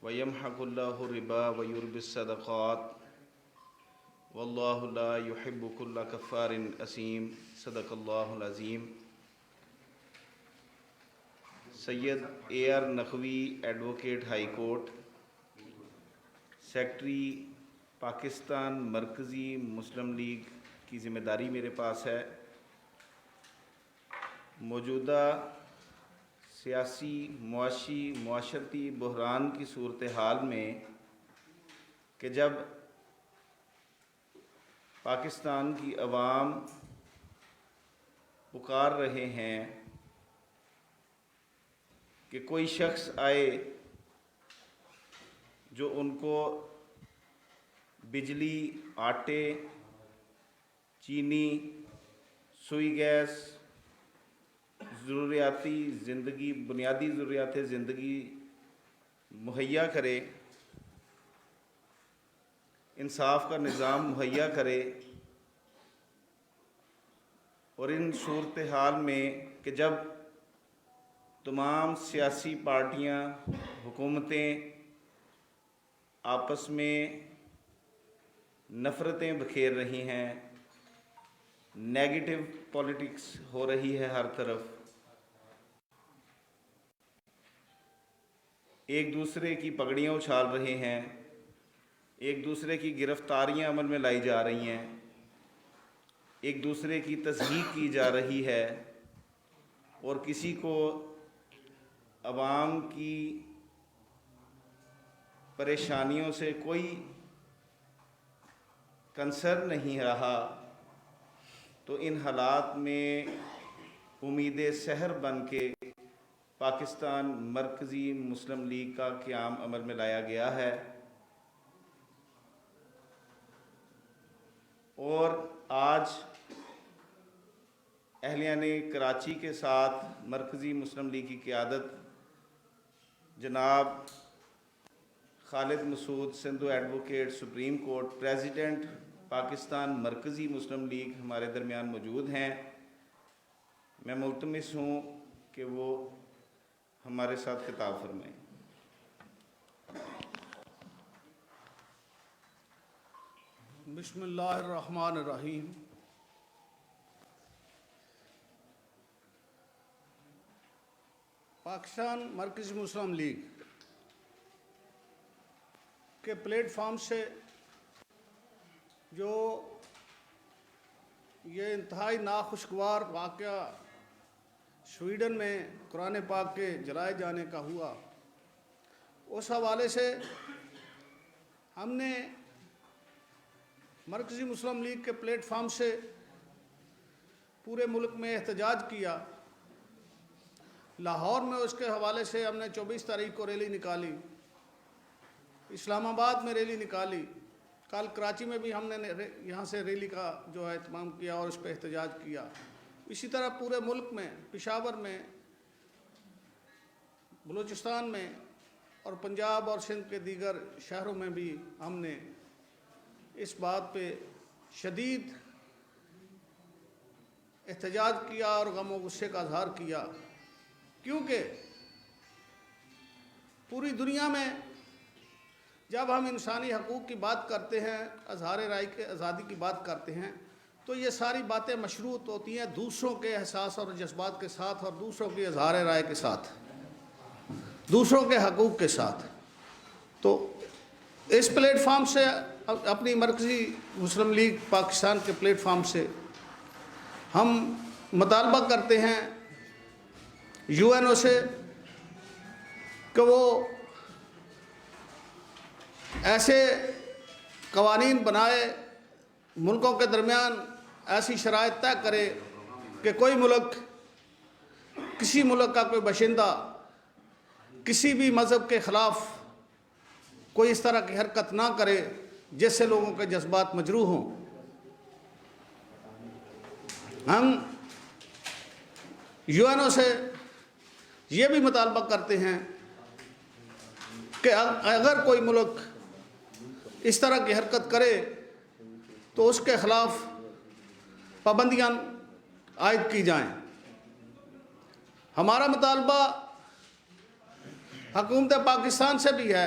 وَيَمْحَقُ اللَّهُ الرِّبَا وَيُرْبِي الصَّدَقَاتِ وَاللَّهُ لَا يُحِبُّ كُلَّ كَفَّارٍ أَثِيمٍ صدق اللہ العظیم۔ Syed A R Naqvi advocate high court, secretary Pakistan Markazi Muslim league کی ذمہ داری میرے پاس ہے۔ موجودہ سیاسی، معاشی، معاشرتی بحران کی صورتحال میں کہ جب پاکستان کی عوام پکار رہے ہیں کہ کوئی شخص آئے جو ان کو بجلی، آٹے، چینی، سوئی گیس، بنیادی ضروریات زندگی مہیا کرے، انصاف کا نظام مہیا کرے، اور ان صورتحال میں کہ جب تمام سیاسی پارٹیاں، حکومتیں آپس میں نفرتیں بکھیر رہی ہیں، نیگیٹو پولیٹکس ہو رہی ہے ہر طرف، ایک دوسرے کی پگڑیاں اچھال رہے ہیں، ایک دوسرے کی گرفتاریاں عمل میں لائی جا رہی ہیں، ایک دوسرے کی تضحیک کی جا رہی ہے، اور کسی کو عوام کی پریشانیوں سے کوئی کنسرن نہیں رہا، تو ان حالات میں امید سحر بن کے پاکستان مرکزی مسلم لیگ کا قیام عمل میں لایا گیا ہے، اور آج اہلیان کراچی کے ساتھ مرکزی مسلم لیگ کی قیادت جناب Khalid Masood Sindhu advocate supreme court, president Pakistan Markazi Muslim league ہمارے درمیان موجود ہیں۔ میں ملتمس ہوں کہ وہ ہمارے ساتھ خطاب فرمائیں۔ بسم اللہ الرحمن الرحیم۔ پاکستان مرکزی مسلم لیگ کے پلیٹ فارم سے جو یہ انتہائی ناخوشگوار واقعہ سویڈن میں قرآن پاک کے جلائے جانے کا ہوا، اس حوالے سے ہم نے مرکزی مسلم لیگ کے پلیٹ فارم سے پورے ملک میں احتجاج کیا۔ لاہور میں اس کے حوالے سے ہم نے 24 تاریخ کو ریلی نکالی، اسلام آباد میں ریلی نکالی، کل کراچی میں بھی ہم نے یہاں سے ریلی کا جو ہے اہتمام کیا اور اس پہ احتجاج کیا۔ اسی طرح پورے ملک میں، پشاور میں، بلوچستان میں اور پنجاب اور سندھ کے دیگر شہروں میں بھی ہم نے اس بات پہ شدید احتجاج کیا اور غم و غصے کا اظہار کیا، کیونکہ پوری دنیا میں جب ہم انسانی حقوق کی بات کرتے ہیں، اظہار رائے کے آزادی کی بات کرتے ہیں، تو یہ ساری باتیں مشروط ہوتی ہیں دوسروں کے احساس اور جذبات کے ساتھ، اور دوسروں کی اظہار رائے کے ساتھ، دوسروں کے حقوق کے ساتھ۔ تو اس پلیٹ فارم سے، اپنی مرکزی مسلم لیگ پاکستان کے پلیٹ فارم سے ہم مطالبہ کرتے ہیں یو این او سے کہ وہ ایسے قوانین بنائے، ملکوں کے درمیان ایسی شرائط طے کرے کہ کوئی ملک، کسی ملک کا کوئی باشندہ کسی بھی مذہب کے خلاف کوئی اس طرح کی حرکت نہ کرے جس سے لوگوں کے جذبات مجروح ہوں۔ ہم یو این او سے یہ بھی مطالبہ کرتے ہیں کہ اگر کوئی ملک اس طرح کی حرکت کرے تو اس کے خلاف پابندیاں عائد کی جائیں۔ ہمارا مطالبہ حکومت پاکستان سے بھی ہے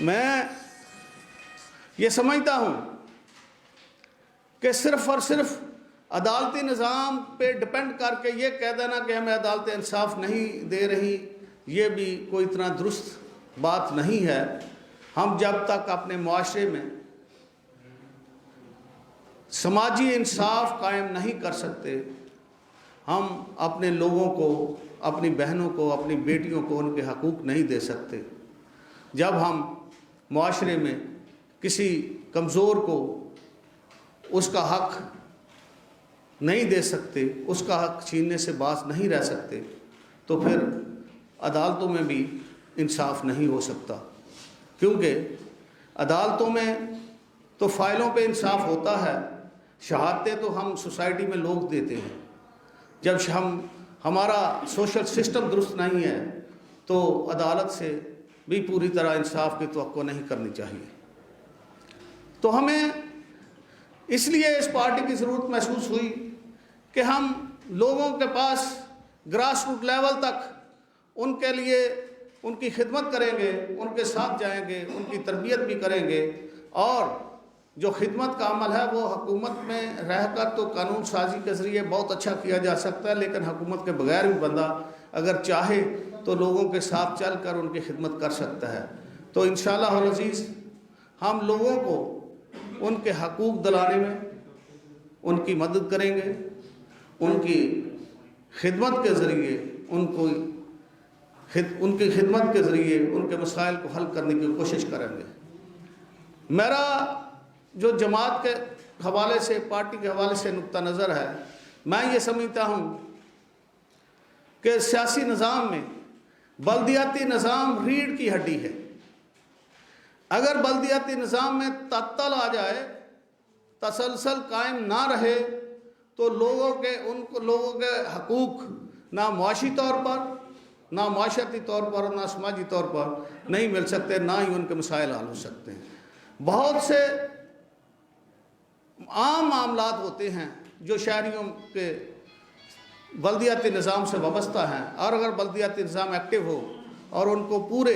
میں یہ سمجھتا ہوں کہ صرف اور صرف عدالتی نظام پہ ڈپینڈ کر کے یہ کہہ دینا کہ ہمیں عدالت انصاف نہیں دے رہی، یہ بھی کوئی اتنا درست بات نہیں ہے۔ ہم جب تک اپنے معاشرے میں سماجی انصاف قائم نہیں کر سکتے، ہم اپنے لوگوں کو، اپنی بہنوں کو، اپنی بیٹیوں کو ان کے حقوق نہیں دے سکتے۔ جب ہم معاشرے میں کسی کمزور کو اس کا حق نہیں دے سکتے، اس کا حق چھیننے سے باز نہیں رہ سکتے، تو پھر عدالتوں میں بھی انصاف نہیں ہو سکتا، کیونکہ عدالتوں میں تو فائلوں پہ انصاف ہوتا ہے، شہادتیں تو ہم سوسائٹی میں لوگ دیتے ہیں۔ جب ہمارا سوشل سسٹم درست نہیں ہے تو عدالت سے بھی پوری طرح انصاف کی توقع نہیں کرنی چاہیے۔ تو ہمیں اس لیے اس پارٹی کی ضرورت محسوس ہوئی کہ ہم لوگوں کے پاس گراس روٹ لیول تک ان کے لیے ان کی خدمت کریں گے، ان کے ساتھ جائیں گے، ان کی تربیت بھی کریں گے، اور جو خدمت کا عمل ہے وہ حکومت میں رہ کر تو قانون سازی کے ذریعے بہت اچھا کیا جا سکتا ہے، لیکن حکومت کے بغیر بھی بندہ اگر چاہے تو لوگوں کے ساتھ چل کر ان کی خدمت کر سکتا ہے۔ تو انشاءاللہ العزیز ہم لوگوں کو ان کے حقوق دلانے میں ان کی مدد کریں گے، ان کی خدمت کے ذریعے ان کی خدمت کے ذریعے ان کے مسائل کو حل کرنے کی کوشش کریں گے۔ میرا جو جماعت کے حوالے سے، پارٹی کے حوالے سے نقطہ نظر ہے، میں یہ سمجھتا ہوں کہ سیاسی نظام میں بلدیاتی نظام ریڑھ کی ہڈی ہے۔ اگر بلدیاتی نظام میں تعطل آ جائے، تسلسل قائم نہ رہے، تو لوگوں کے حقوق نہ معاشی طور پر، نہ معاشرتی طور پر، نہ سماجی طور پر نہیں مل سکتے، نہ ہی ان کے مسائل حل ہو سکتے ہیں۔ بہت سے عام معاملات ہوتے ہیں جو شہریوں کے بلدیاتی نظام سے وابستہ ہیں، اور اگر بلدیاتی نظام ایکٹیو ہو اور ان کو پورے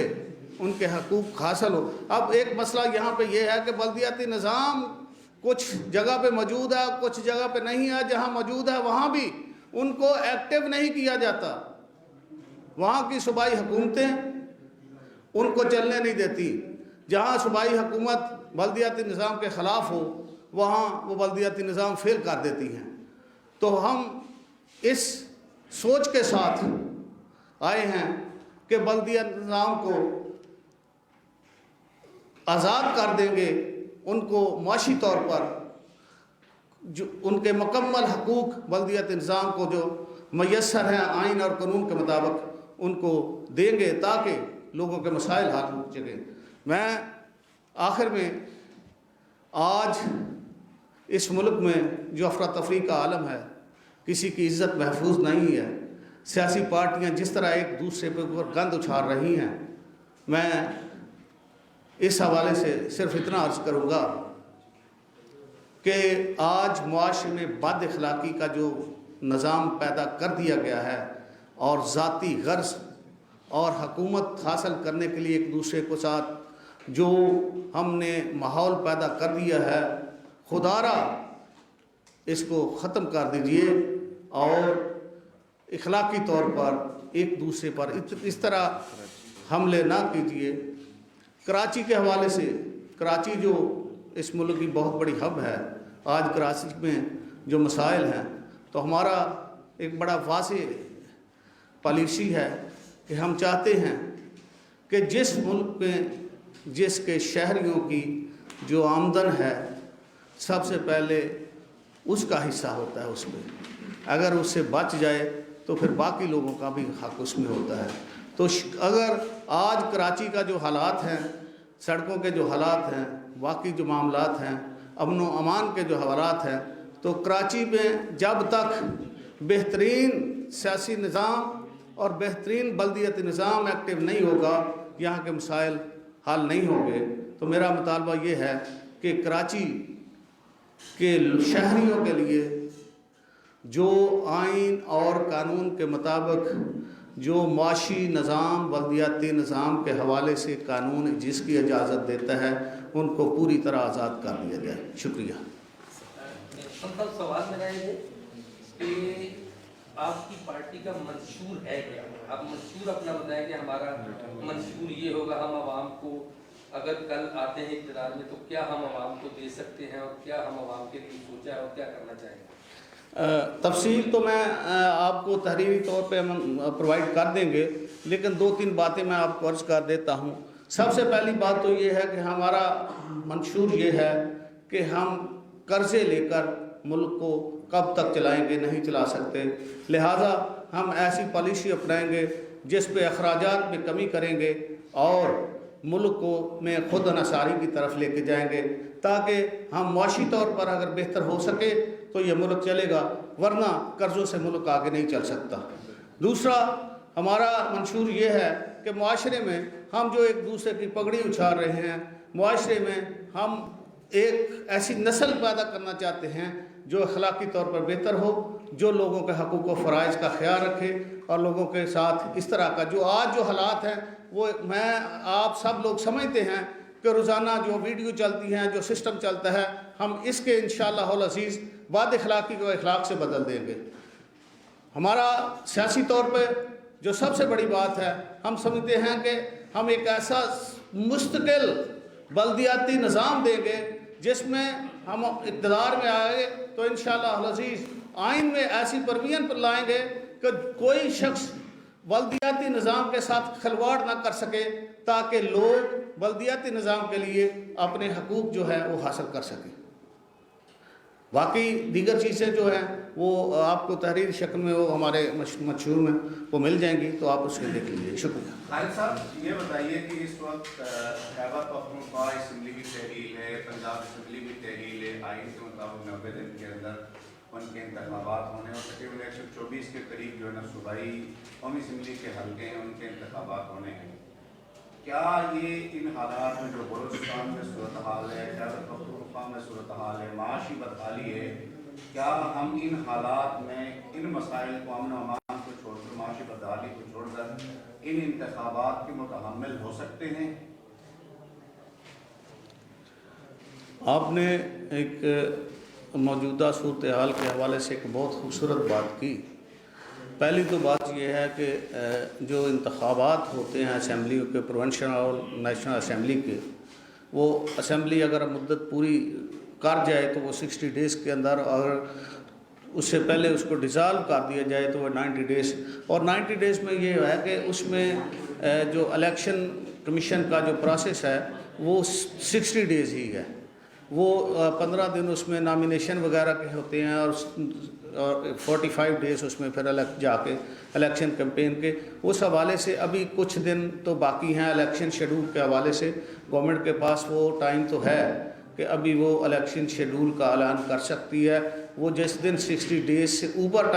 ان کے حقوق حاصل ہو۔ اب ایک مسئلہ یہاں پہ یہ ہے کہ بلدیاتی نظام کچھ جگہ پہ موجود ہے، کچھ جگہ پہ نہیں ہے۔ جہاں موجود ہے وہاں بھی ان کو ایکٹیو نہیں کیا جاتا، وہاں کی صوبائی حکومتیں ان کو چلنے نہیں دیتی۔ جہاں صوبائی حکومت بلدیاتی نظام کے خلاف ہو وہاں وہ بلدیاتی نظام فیل کر دیتی ہیں۔ تو ہم اس سوچ کے ساتھ آئے ہیں کہ بلدیاتی نظام کو آزاد کر دیں گے، ان کو معاشی طور پر جو ان کے مکمل حقوق بلدیاتی نظام کو جو میسر ہیں آئین اور قانون کے مطابق ان کو دیں گے، تاکہ لوگوں کے مسائل حل ہو سکیں۔ میں آخر میں آج اس ملک میں جو افراتفری کا عالم ہے، کسی کی عزت محفوظ نہیں ہے، سیاسی پارٹیاں جس طرح ایک دوسرے پہ گند اچھال رہی ہیں، میں اس حوالے سے صرف اتنا عرض کروں گا کہ آج معاشرے میں بد اخلاقی کا جو نظام پیدا کر دیا گیا ہے، اور ذاتی غرض اور حکومت حاصل کرنے کے لیے ایک دوسرے کے ساتھ جو ہم نے ماحول پیدا کر دیا ہے، خدارا اس کو ختم کر دیجئے، اور اخلاقی طور پر ایک دوسرے پر اس طرح حملے نہ کیجئے۔ کراچی کے حوالے سے، کراچی جو اس ملک کی بہت بڑی ہب ہے، آج کراچی میں جو مسائل ہیں، تو ہمارا ایک بڑا واضح پالیسی ہے کہ ہم چاہتے ہیں کہ جس ملک میں جس کے شہریوں کی جو آمدن ہے، سب سے پہلے اس کا حصہ ہوتا ہے، اس میں اگر اس سے بچ جائے تو پھر باقی لوگوں کا بھی حق اس میں ہوتا ہے۔ تو اگر آج کراچی کا جو حالات ہیں، سڑکوں کے جو حالات ہیں، باقی جو معاملات ہیں، امن و امان کے جو حوالات ہیں، تو کراچی میں جب تک بہترین سیاسی نظام اور بہترین بلدیاتی نظام ایکٹیو نہیں ہوگا، یہاں کے مسائل حل نہیں ہوں گے۔ تو میرا مطالبہ یہ ہے کہ کراچی کے شہریوں کے لیے جو آئین اور قانون کے مطابق جو معاشی نظام بلدیاتی نظام کے حوالے سے قانون جس کی اجازت دیتا ہے ان کو پوری طرح آزاد کر دیا جائے. شکریہ. سوال میرا یہ ہے کہ آپ کی پارٹی کا منشور ہے کیا؟ آپ منشور اپنا بتائیں کہ ہمارا منشور یہ ہوگا. ہم عوام کو اگر کل آتے ہیں اقتدار میں تو کیا ہم عوام کو دے سکتے ہیں اور کیا ہم عوام کے لیے سوچا ہے اور کیا کرنا چاہیں گے؟ تفصیل تو میں آپ کو تحریری طور پہ پرووائڈ کر دیں گے، لیکن 2-3 باتیں میں آپ کو عرض کر دیتا ہوں. سب سے پہلی بات تو یہ ہے کہ ہمارا منشور یہ ہے کہ ہم قرضے لے کر ملک کو کب تک چلائیں گے، نہیں چلا سکتے. لہٰذا ہم ایسی پالیسی اپنائیں گے جس پہ اخراجات میں کمی کریں گے اور ملک کو میں خود انحصاری کی طرف لے کے جائیں گے، تاکہ ہم معاشی طور پر اگر بہتر ہو سکے تو یہ ملک چلے گا، ورنہ قرضوں سے ملک آگے نہیں چل سکتا. دوسرا ہمارا منشور یہ ہے کہ معاشرے میں ہم جو ایک دوسرے کی پگڑی اچھال رہے ہیں، معاشرے میں ہم ایک ایسی نسل پیدا کرنا چاہتے ہیں جو اخلاقی طور پر بہتر ہو، جو لوگوں کے حقوق و فرائض کا خیال رکھے اور لوگوں کے ساتھ اس طرح کا جو آج جو حالات ہیں وہ میں آپ سب لوگ سمجھتے ہیں کہ روزانہ جو ویڈیو چلتی ہیں، جو سسٹم چلتا ہے، ہم اس کے انشاءاللہ العزیز بد اخلاقی کو اخلاق سے بدل دیں گے. ہمارا سیاسی طور پہ جو سب سے بڑی بات ہے، ہم سمجھتے ہیں کہ ہم ایک ایسا مستقل بلدیاتی نظام دیں گے جس میں ہم اقتدار میں آئے تو انشاءاللہ العزیز آئین میں ایسی پروین پر لائیں گے کہ کوئی شخص بلدیاتی نظام کے ساتھ کھلواڑ نہ کر سکے، تاکہ لوگ بلدیاتی نظام کے لیے اپنے حقوق جو ہے وہ حاصل کر سکیں. باقی دیگر چیزیں جو ہیں وہ آپ کو تحریر شکل میں وہ ہمارے منشور میں وہ مل جائیں گی، تو آپ اس کو دیکھ لیجیے. شکریہ. خالد صاحب یہ بتائیے کہ اس وقت خیبر پختونخوا اسمبلی کی تحلیل ہے، پنجاب اسمبلی کی تحلیل ہے، آئین کے مطابق 90 دن کے اندر ان کے انتخابات ہونے اور تقریباً 124 کے قریب جو ہے نا صوبائی قومی اسمبلی کے حلقے ہیں ان کے انتخابات ہونے ہیں. کیا یہ ان حالات میں جو بلوچستان میں صورتحال ہے، خیبر پختونخوا میں صورتحال ہے، معاشی بدحالی ہے، کیا ہم ان حالات میں ان مسائل کو امن و امان کو چھوڑ کر، معاشی بدحالی کو چھوڑ کر ان انتخابات کے متحمل ہو سکتے ہیں؟ آپ نے ایک موجودہ صورتحال کے حوالے سے ایک بہت خوبصورت بات کی. پہلی تو بات یہ ہے کہ جو انتخابات ہوتے ہیں اسمبلی کے، پروونشل اور نیشنل اسمبلی کے، وہ اسمبلی اگر مدت پوری کر جائے تو وہ 60 ڈیز کے اندر، اور اس سے پہلے اس کو ڈیزالو کر دیا جائے تو وہ 90 ڈیز. اور 90 ڈیز میں یہ ہے کہ اس میں جو الیکشن کمیشن کا جو پروسیس ہے وہ 60 ڈیز ہی ہے. وہ 15 دن اس میں نامینیشن وغیرہ کے ہوتے ہیں اور 45 ڈیز اس میں پھر جا کے الیکشن کیمپین کے. اس حوالے سے ابھی کچھ دن تو باقی ہیں. الیکشن شیڈول کے حوالے سے گورنمنٹ کے پاس وہ ٹائم تو ہے کہ ابھی وہ الیکشن شیڈول کا اعلان کر سکتی ہے. وہ جس دن 60 ڈیز سے اوپر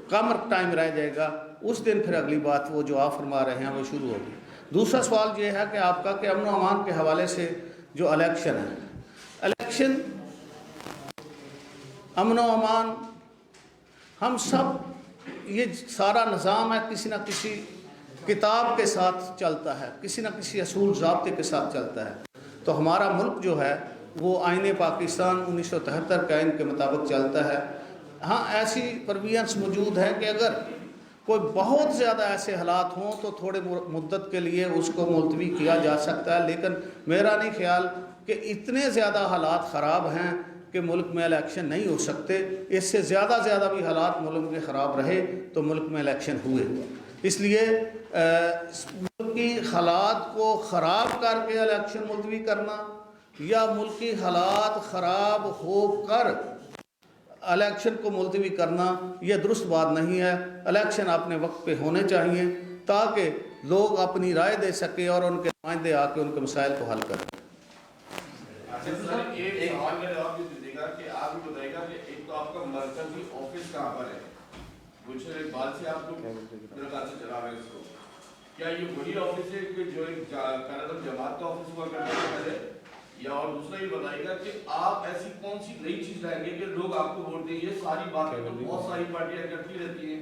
کم ٹائم رہ جائے گا اس دن پھر اگلی بات وہ جو آپ فرما رہے ہیں وہ شروع ہوگی. دوسرا سوال یہ ہے کہ آپ کا کہ امن و امان کے حوالے سے جو الیکشن ہے، الیکشن امن و امان ہم سب یہ سارا نظام ہے کسی نہ کسی کتاب کے ساتھ چلتا ہے، کسی نہ کسی اصول ضابطے کے ساتھ چلتا ہے. تو ہمارا ملک جو ہے وہ آئین پاکستان 1973 کے آئین کے مطابق چلتا ہے. ہاں ایسی پروینس موجود ہے کہ اگر کوئی بہت زیادہ ایسے حالات ہوں تو تھوڑے مدت کے لیے اس کو ملتوی کیا جا سکتا ہے، لیکن میرا نہیں خیال کہ اتنے زیادہ حالات خراب ہیں کہ ملک میں الیکشن نہیں ہو سکتے. اس سے زیادہ بھی حالات ملک میں خراب رہے تو ملک میں الیکشن ہوئے. اس لیے ملکی حالات کو خراب کر کے الیکشن ملتوی کرنا یا ملکی حالات خراب ہو کر الیکشن کو ملتوی کرنا یہ درست بات نہیں ہے. الیکشن اپنے وقت پہ ہونے چاہیے تاکہ لوگ اپنی رائے دے سکیں اور ان کے نمائندے آ کے ان کے مسائل کو حل کریں. ایک سوال کا جواب یہ دے گا کہ آپ یہ بتائے گا کہ ایک تو آپ کا مرکزی آفس کہاں پر ہے؟ گلشن اقبال سے آپ لوگ میرے خیال سے چلا رہے ہیں اس کو. کیا یہ وہی آفس ہے کہ جو ایک قائد جماعت کا آفس ہوا کرتا ہے؟ یا اور دوسرا یہ بتائے گا کہ آپ ایسی کون سی نئی چیز لائیں گے کہ لوگ آپ کو ووٹ دیں؟ یہ ساری باتیں تو بہت ساری پارٹیاں کرتی رہتی ہیں